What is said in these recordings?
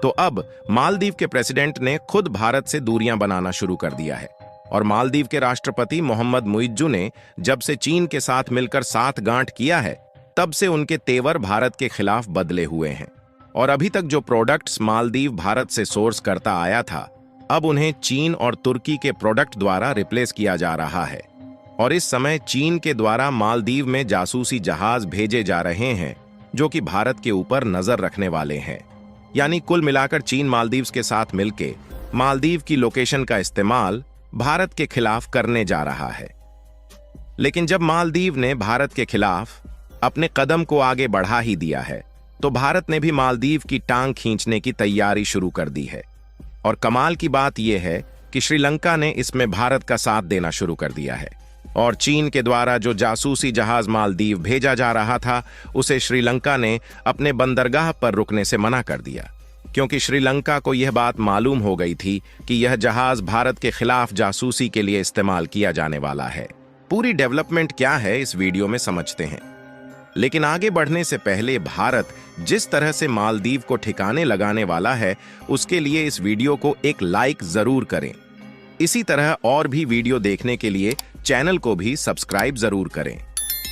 तो अब मालदीव के प्रेसिडेंट ने खुद भारत से दूरियां बनाना शुरू कर दिया है और मालदीव के राष्ट्रपति मोहम्मद मुइज्जू ने जब से चीन के साथ मिलकर साथ गांठ किया है, तब से उनके तेवर भारत के खिलाफ बदले हुए हैं। और अभी तक जो प्रोडक्ट्स मालदीव भारत से सोर्स करता आया था, अब उन्हें चीन और तुर्की के प्रोडक्ट द्वारा रिप्लेस किया जा रहा है। और इस समय चीन के द्वारा मालदीव में जासूसी जहाज भेजे जा रहे हैं जो कि भारत के ऊपर नजर रखने वाले हैं। यानी कुल मिलाकर चीन मालदीव के साथ मिलकर मालदीव की लोकेशन का इस्तेमाल भारत के खिलाफ करने जा रहा है। लेकिन जब मालदीव ने भारत के खिलाफ अपने कदम को आगे बढ़ा ही दिया है, तो भारत ने भी मालदीव की टांग खींचने की तैयारी शुरू कर दी है। और कमाल की बात यह है कि श्रीलंका ने इसमें भारत का साथ देना शुरू कर दिया है और चीन के द्वारा जो जासूसी जहाज मालदीव भेजा जा रहा था, उसे श्रीलंका ने अपने बंदरगाह पर रुकने से मना कर दिया, क्योंकि श्रीलंका को यह बात मालूम हो गई थी कि यह जहाज भारत के खिलाफ जासूसी के लिए इस्तेमाल किया जाने वाला है। पूरी डेवलपमेंट क्या है इस वीडियो में समझते हैं, लेकिन आगे बढ़ने से पहले भारत जिस तरह से मालदीव को ठिकाने लगाने वाला है, उसके लिए इस वीडियो को एक लाइक जरूर करें। इसी तरह और भी वीडियो देखने के लिए चैनल को भी सब्सक्राइब जरूर करें।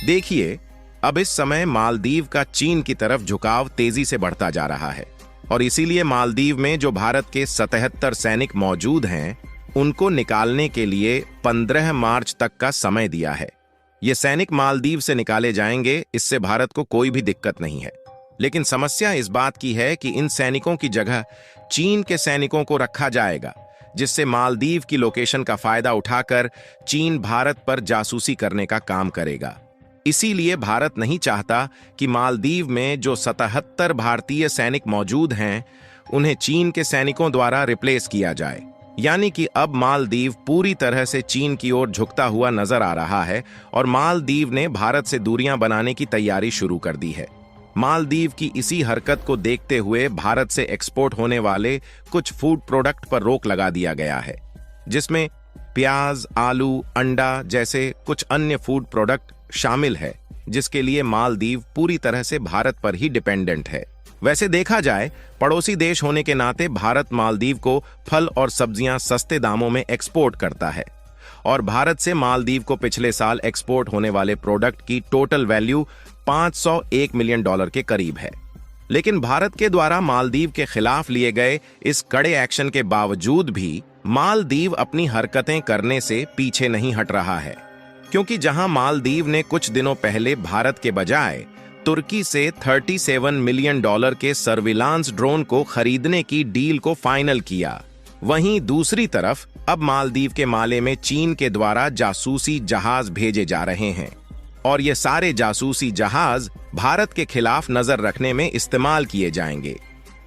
देखिए, अब इस समय मालदीव का चीन की तरफ झुकाव तेजी से बढ़ता जा रहा है और इसीलिए मालदीव में जो भारत के 77 सैनिक मौजूद हैं, उनको निकालने के लिए 15 मार्च तक का समय दिया है। ये सैनिक मालदीव से निकाले जाएंगे, इससे भारत को कोई भी दिक्कत नहीं है। लेकिन समस्या इस बात की है कि इन सैनिकों की जगह चीन के सैनिकों को रखा जाएगा, जिससे मालदीव की लोकेशन का फायदा उठाकर चीन भारत पर जासूसी करने का काम करेगा। इसीलिए भारत नहीं चाहता कि मालदीव में जो 77 भारतीय सैनिक मौजूद हैं, उन्हें चीन के सैनिकों द्वारा रिप्लेस किया जाए। यानी कि अब मालदीव पूरी तरह से चीन की ओर झुकता हुआ नजर आ रहा है और मालदीव ने भारत से दूरियां बनाने की तैयारी शुरू कर दी है। मालदीव की इसी हरकत को देखते हुए भारत से एक्सपोर्ट होने वाले कुछ फूड प्रोडक्ट पर रोक लगा दिया गया है, जिसमें प्याज, आलू, अंडा जैसे कुछ अन्य फूड प्रोडक्ट शामिल है, जिसके लिए मालदीव पूरी तरह से भारत पर ही डिपेंडेंट है। वैसे देखा जाए, पड़ोसी देश होने के नाते भारत मालदीव को फल और सब्जियां सस्ते दामों में एक्सपोर्ट करता है और भारत से मालदीव को पिछले साल एक्सपोर्ट होने वाले प्रोडक्ट की टोटल वैल्यू $501 मिलियन के करीब है। लेकिन भारत के द्वारा मालदीव के खिलाफ लिए गए इस कड़े एक्शन के बावजूद भी मालदीव अपनी हरकतें करने से पीछे नहीं हट रहा है, क्योंकि जहां मालदीव ने कुछ दिनों पहले भारत के बजाय तुर्की से $37 मिलियन के सर्विलांस ड्रोन को खरीदने की डील को फाइनल किया, वहीं दूसरी तरफ अब मालदीव के माले में चीन के द्वारा जासूसी जहाज भेजे जा रहे हैं और ये सारे जासूसी जहाज भारत के खिलाफ नजर रखने में इस्तेमाल किए जाएंगे।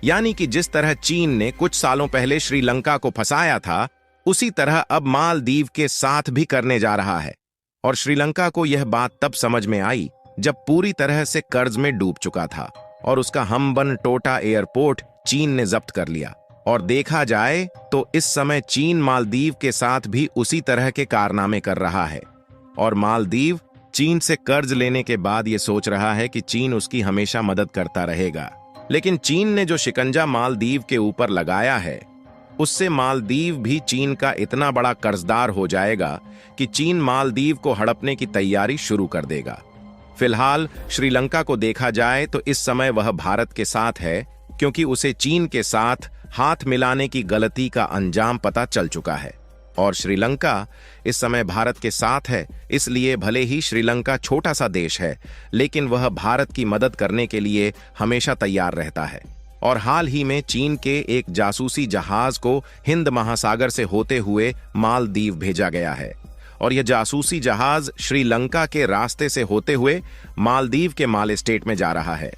यानी कि जिस तरह चीन ने कुछ सालों पहले श्रीलंका को फंसाया था, उसी तरह अब मालदीव के साथ भी करने जा रहा है। और श्रीलंका को यह बात तब समझ में आई जब पूरी तरह से कर्ज में डूब चुका था और उसका हम्बन टोटा एयरपोर्ट चीन ने जब्त कर लिया। और देखा जाए तो इस समय चीन मालदीव के साथ भी उसी तरह के कारनामे कर रहा है और मालदीव चीन से कर्ज लेने के बाद यह सोच रहा है कि चीन उसकी हमेशा मदद करता रहेगा। लेकिन चीन ने जो शिकंजा मालदीव के ऊपर लगाया है, उससे मालदीव भी चीन का इतना बड़ा कर्जदार हो जाएगा कि चीन मालदीव को हड़पने की तैयारी शुरू कर देगा। फिलहाल श्रीलंका को देखा जाए तो इस समय वह भारत के साथ है, क्योंकि उसे चीन के साथ हाथ मिलाने की गलती का अंजाम पता चल चुका है और श्रीलंका इस समय भारत के साथ है। इसलिए भले ही श्रीलंका छोटा सा देश है, लेकिन वह भारत की मदद करने के लिए हमेशा तैयार रहता है। और हाल ही में चीन के एक जासूसी जहाज को हिंद महासागर से होते हुए मालदीव भेजा गया है और यह जासूसी जहाज श्रीलंका के रास्ते से होते हुए मालदीव के माले स्टेट में जा रहा है।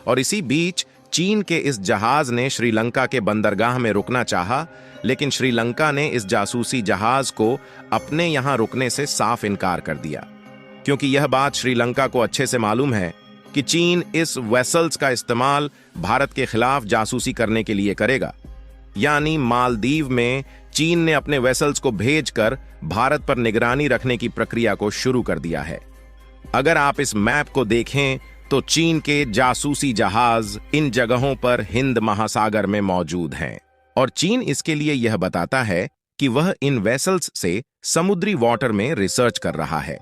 और इसी बीच चीन के इस जहाज ने श्रीलंका के बंदरगाह में रुकना चाहा, लेकिन श्रीलंका ने इस जासूसी जहाज को अपने यहां रुकने से साफ इनकार कर दिया, क्योंकि यह बात श्रीलंका को अच्छे से मालूम है कि चीन इस वेसल्स का इस्तेमाल भारत के खिलाफ जासूसी करने के लिए करेगा। यानी मालदीव में चीन ने अपने वेसल्स को भेजकर भारत पर निगरानी रखने की प्रक्रिया को शुरू कर दिया है। अगर आप इस मैप को देखें तो चीन के जासूसी जहाज इन जगहों पर हिंद महासागर में मौजूद हैं और चीन इसके लिए यह बताता है कि वह इन वेसल्स से समुद्री वाटर में रिसर्च कर रहा है।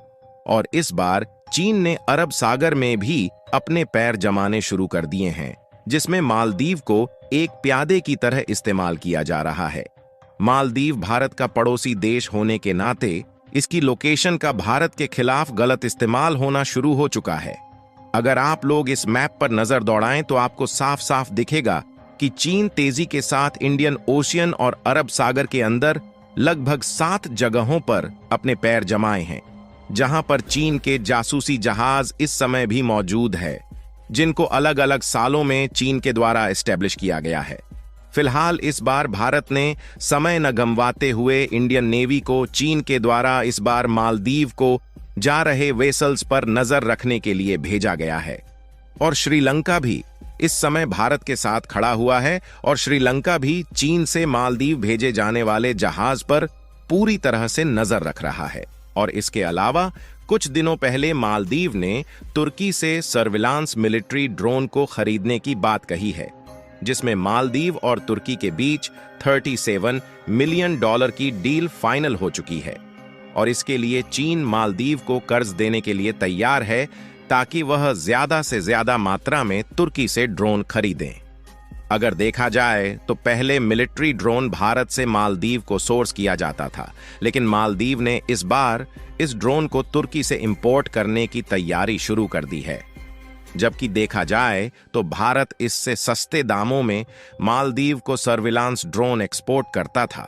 और इस बार चीन ने अरब सागर में भी अपने पैर जमाने शुरू कर दिए हैं, जिसमें मालदीव को एक प्यादे की तरह इस्तेमाल किया जा रहा है। मालदीव भारत का पड़ोसी देश होने के नाते इसकी लोकेशन का भारत के खिलाफ गलत इस्तेमाल होना शुरू हो चुका है। अगर आप लोग इस मैप पर नजर दौड़ाएं तो आपको साफ साफ दिखेगा कि चीन तेजी के साथ इंडियन ओशियन और अरब सागर के अंदर लगभग 7 जगहों पर अपने पैर जमाए हैं, जहां पर चीन के जासूसी जहाज इस समय भी मौजूद है, जिनको अलग अलग सालों में चीन के द्वारा एस्टेब्लिश किया गया है। फिलहाल इस बार भारत ने समय न गंवाते हुए इंडियन नेवी को चीन के द्वारा इस बार मालदीव को जा रहे वेसल्स पर नजर रखने के लिए भेजा गया है। और श्रीलंका भी इस समय भारत के साथ खड़ा हुआ है और श्रीलंका भी चीन से मालदीव भेजे जाने वाले जहाज पर पूरी तरह से नजर रख रहा है। और इसके अलावा कुछ दिनों पहले मालदीव ने तुर्की से सर्विलांस मिलिट्री ड्रोन को खरीदने की बात कही है, जिसमें मालदीव और तुर्की के बीच $37 मिलियन की डील फाइनल हो चुकी है। और इसके लिए चीन मालदीव को कर्ज देने के लिए तैयार है ताकि वह ज्यादा से ज्यादा मात्रा में तुर्की से ड्रोन खरीदें। अगर देखा जाए तो पहले मिलिट्री ड्रोन भारत से मालदीव को सोर्स किया जाता था, लेकिन मालदीव ने इस बार इस ड्रोन को तुर्की से इंपोर्ट करने की तैयारी शुरू कर दी है। जबकि देखा जाए तो भारत इससे सस्ते दामों में मालदीव को सर्विलांस ड्रोन एक्सपोर्ट करता था,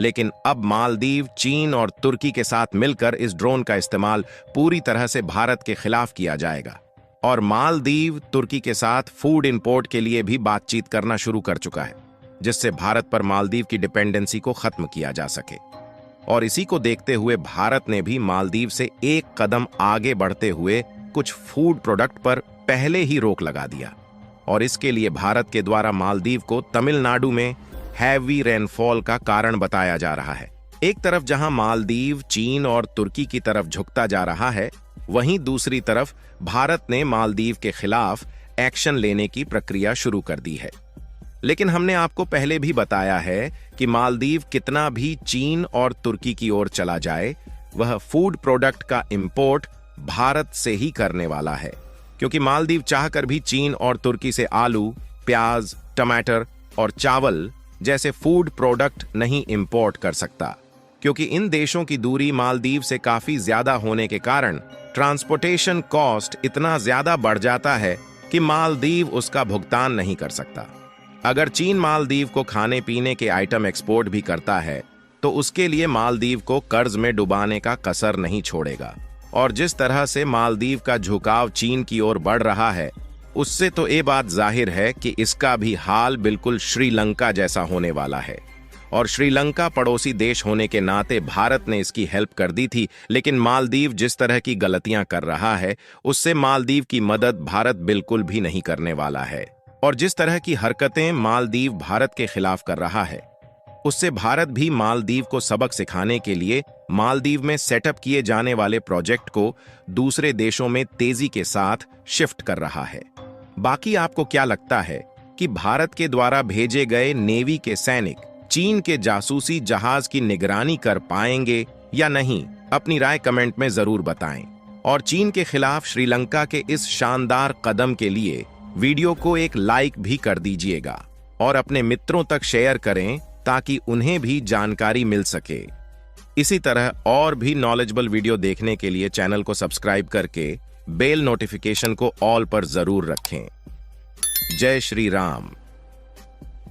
लेकिन अब मालदीव चीन और तुर्की के साथ मिलकर इस ड्रोन का इस्तेमाल पूरी तरह से भारत के खिलाफ किया जाएगा। और मालदीव तुर्की के साथ फूड इंपोर्ट के लिए भी बातचीत करना शुरू कर चुका है, जिससे भारत पर मालदीव की डिपेंडेंसी को खत्म किया जा सके। और इसी को देखते हुए भारत ने भी मालदीव से एक कदम आगे बढ़ते हुए कुछ फूड प्रोडक्ट पर पहले ही रोक लगा दिया। और इसके लिए भारत के द्वारा मालदीव को तमिलनाडु में हैवी रेनफॉल का कारण बताया जा रहा है। एक तरफ जहां मालदीव चीन और तुर्की की तरफ झुकता जा रहा है, वहीं दूसरी तरफ भारत ने मालदीव के खिलाफ एक्शन लेने की प्रक्रिया शुरू कर दी है। लेकिन हमने आपको पहले भी बताया है कि मालदीव कितना भी चीन और तुर्की की ओर चला जाए, वह फूड प्रोडक्ट का इंपोर्ट भारत से ही करने वाला है, क्योंकि मालदीव चाहकर भी चीन और तुर्की से आलू, प्याज, टमाटर और चावल जैसे फूड प्रोडक्ट नहीं इंपोर्ट कर सकता, क्योंकि इन देशों की दूरी मालदीव से काफी ज्यादा होने के कारण ट्रांसपोर्टेशन कॉस्ट इतना ज्यादा बढ़ जाता है कि मालदीव उसका भुगतान नहीं कर सकता। अगर चीन मालदीव को खाने पीने के आइटम एक्सपोर्ट भी करता है तो उसके लिए मालदीव को कर्ज में डुबाने का कसर नहीं छोड़ेगा। और जिस तरह से मालदीव का झुकाव चीन की ओर बढ़ रहा है, उससे तो ये बात जाहिर है कि इसका भी हाल बिल्कुल श्रीलंका जैसा होने वाला है। और श्रीलंका पड़ोसी देश होने के नाते भारत ने इसकी हेल्प कर दी थी, लेकिन मालदीव जिस तरह की गलतियां कर रहा है उससे मालदीव की मदद भारत बिल्कुल भी नहीं करने वाला है। और जिस तरह की हरकतें मालदीव भारत के खिलाफ कर रहा है, उससे भारत भी मालदीव को सबक सिखाने के लिए मालदीव में सेटअप किए जाने वाले प्रोजेक्ट को दूसरे देशों में तेजी के साथ शिफ्ट कर रहा है। बाकी आपको क्या लगता है कि भारत के द्वारा भेजे गए नेवी के सैनिक चीन के जासूसी जहाज की निगरानी कर पाएंगे या नहीं? अपनी राय कमेंट में जरूर बताएं। और चीन के खिलाफ श्रीलंका के इस शानदार कदम के लिए वीडियो को एक लाइक भी कर दीजिएगा और अपने मित्रों तक शेयर करें ताकि उन्हें भी जानकारी मिल सके। इसी तरह और भी नॉलेजेबल वीडियो देखने के लिए चैनल को सब्सक्राइब करके बेल नोटिफिकेशन को ऑल पर जरूर रखें। जय श्री राम।